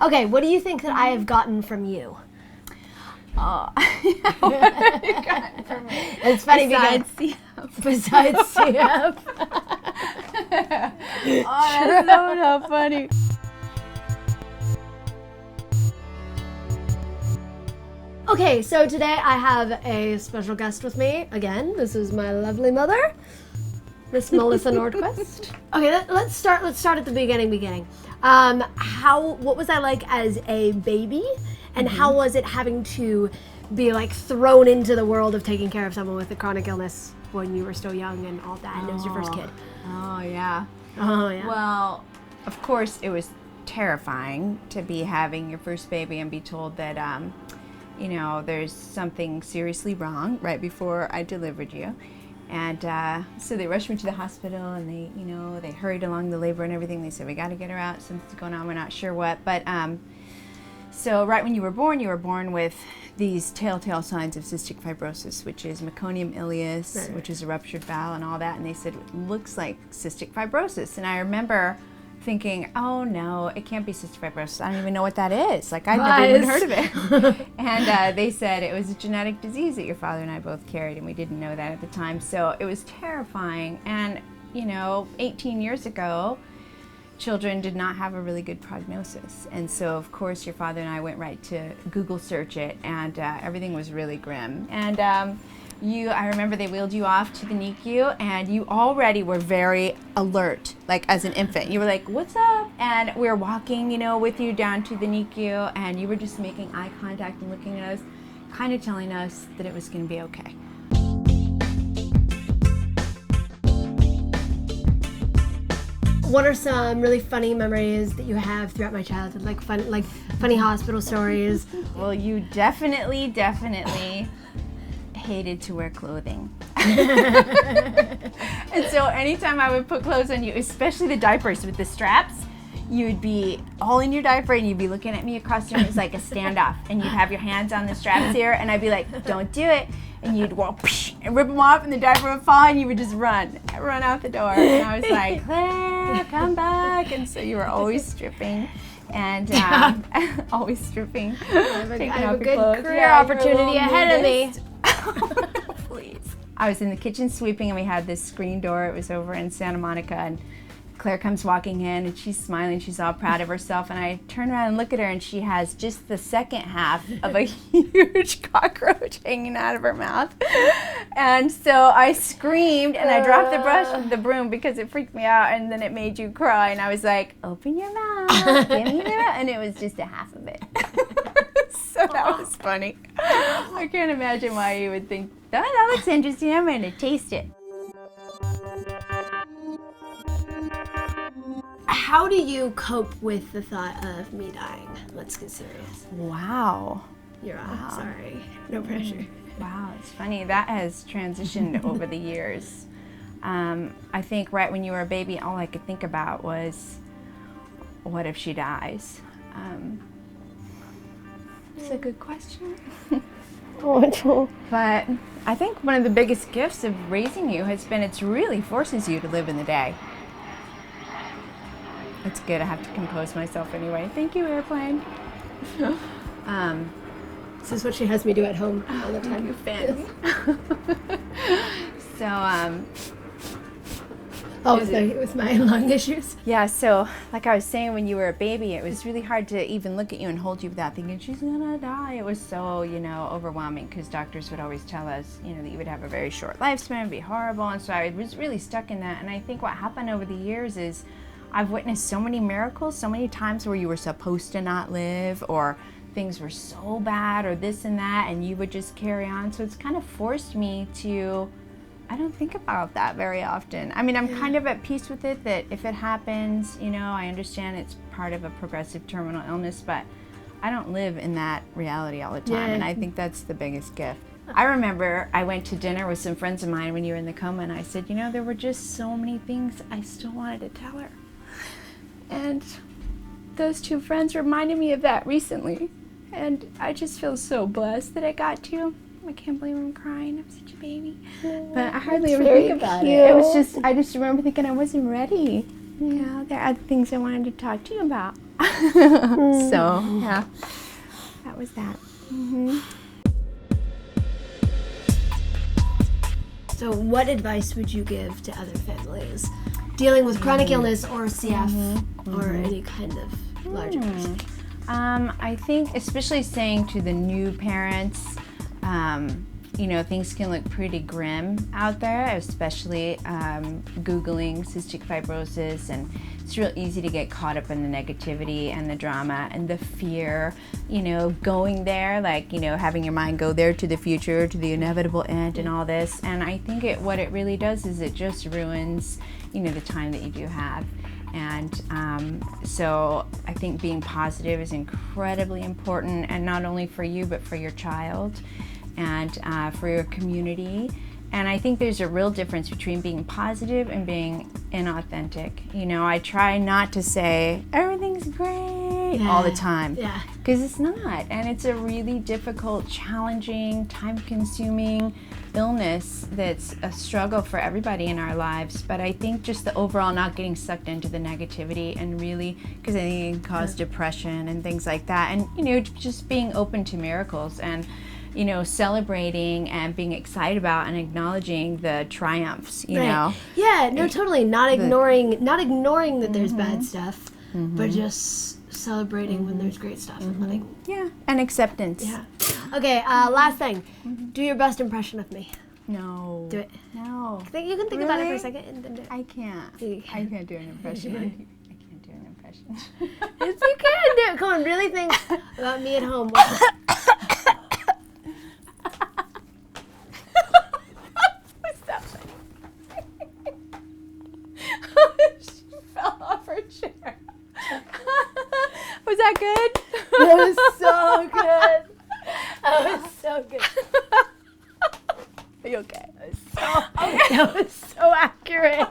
Okay, what do you think that I have gotten from you? What have you gotten from me? It's funny Besides besides CF. Oh, that's so funny. Okay, so today I have a special guest with me. Again, this is my lovely mother, Miss Melissa Nordquist. Okay, let's start at the beginning. What was I like as a baby, and how was it having to be like thrown into the world of taking care of someone with a chronic illness when you were still young and all that, and it was your first kid? Oh, yeah. Oh, yeah. Well, of course, it was terrifying to be having your first baby and be told that, there's something seriously wrong right before I delivered you. And so they rushed me to the hospital, and they hurried along the labor and everything. They said, we got to get her out. Something's going on. We're not sure what. But so right when you were born with these telltale signs of cystic fibrosis, which is meconium ileus, which is a ruptured bowel and all that. And they said, it looks like cystic fibrosis. And I remember thinking, oh no, it can't be cystic fibrosis. I don't even know what that is. Like, I'd never even heard of it. And they said it was a genetic disease that your father and I both carried, and we didn't know that at the time. So it was terrifying. And 18 years ago, children did not have a really good prognosis. And so, of course, your father and I went right to Google search it, and everything was really grim. And I remember they wheeled you off to the NICU, and you already were very alert, like as an infant. You were like, what's up? And we were walking, with you down to the NICU, and you were just making eye contact and looking at us, kind of telling us that it was going to be okay. What are some really funny memories that you have throughout my childhood, like funny hospital stories? Well, you definitely hated to wear clothing. And so anytime I would put clothes on you, especially the diapers with the straps, you would be all in your diaper and you'd be looking at me across the room. It was like a standoff, and you'd have your hands on the straps here, and I'd be like, don't do it. And you'd walk and rip them off, and the diaper would fall, and you would just run out the door. And I was like, Claire, come back. And so you were always stripping. And always stripping. I have a good career opportunity ahead of me. Please. I was in the kitchen sweeping, and we had this screen door. It was over in Santa Monica, and Claire comes walking in, and she's smiling. She's all proud of herself, and I turn around and look at her, and she has just the second half of a huge cockroach hanging out of her mouth. And so I screamed, and I dropped the broom because it freaked me out, and then it made you cry, and I was like, open your mouth, give me that, and it was just a half of it. So that was funny. I can't imagine why you would think, oh, that looks interesting, I'm going to taste it. How do you cope with the thought of me dying? Let's get serious. Wow. You're on. Sorry. No pressure. Wow, it's funny. That has transitioned over the years. I think right when you were a baby, all I could think about was, what if she dies? It's a good question. But I think one of the biggest gifts of raising you has been it really forces you to live in the day. It's good. I have to compose myself anyway. Thank you, airplane. This is what she has me do at home all the time. You fancy. So, it was my lung issues. Yeah, so like I was saying, when you were a baby, it was really hard to even look at you and hold you without thinking, she's gonna die. It was so, overwhelming, because doctors would always tell us, that you would have a very short lifespan, it'd be horrible. And so I was really stuck in that. And I think what happened over the years is I've witnessed so many miracles, so many times where you were supposed to not live, or things were so bad, or this and that, and you would just carry on. So it's kind of forced me to, I don't think about that very often. I mean, I'm kind of at peace with it, that if it happens, I understand it's part of a progressive terminal illness, but I don't live in that reality all the time. Yeah. And I think that's the biggest gift. I remember I went to dinner with some friends of mine when you were in the coma, and I said, there were just so many things I still wanted to tell her. And those two friends reminded me of that recently. And I just feel so blessed that I got to. I can't believe I'm crying. I'm such a baby. But I hardly ever think about it. I just remember thinking I wasn't ready. There are other things I wanted to talk to you about. So, yeah, that was that. So what advice would you give to other families dealing with chronic illness or CF or any kind of large adversity? I think especially saying to the new parents, things can look pretty grim out there, especially Googling cystic fibrosis, and it's real easy to get caught up in the negativity and the drama and the fear, going there, having your mind go there to the future, to the inevitable end and all this. And I think what it really does is it just ruins, the time that you do have. And so I think being positive is incredibly important, and not only for you, but for your child and for your community. And I think there's a real difference between being positive and being inauthentic. I try not to say everything's great all the time, because it's not. And it's a really difficult, challenging, time-consuming illness that's a struggle for everybody in our lives. But I think just the overall not getting sucked into the negativity, and really, because I think it can cause depression and things like that. And, just being open to miracles, and celebrating and being excited about and acknowledging the triumphs, know. Yeah, no, totally. Not ignoring that there's bad stuff, but just celebrating when there's great stuff and letting. Yeah, and acceptance. Yeah. Okay, last thing. Do your best impression of me. No. Do it. No. You can think about it for a second and then do it. I can't. I can't do an impression. I can't do an impression. Yes, you can do it. Come on, really think about me at home. Was that good? That was so good. That was so good. Are you okay? That was so accurate.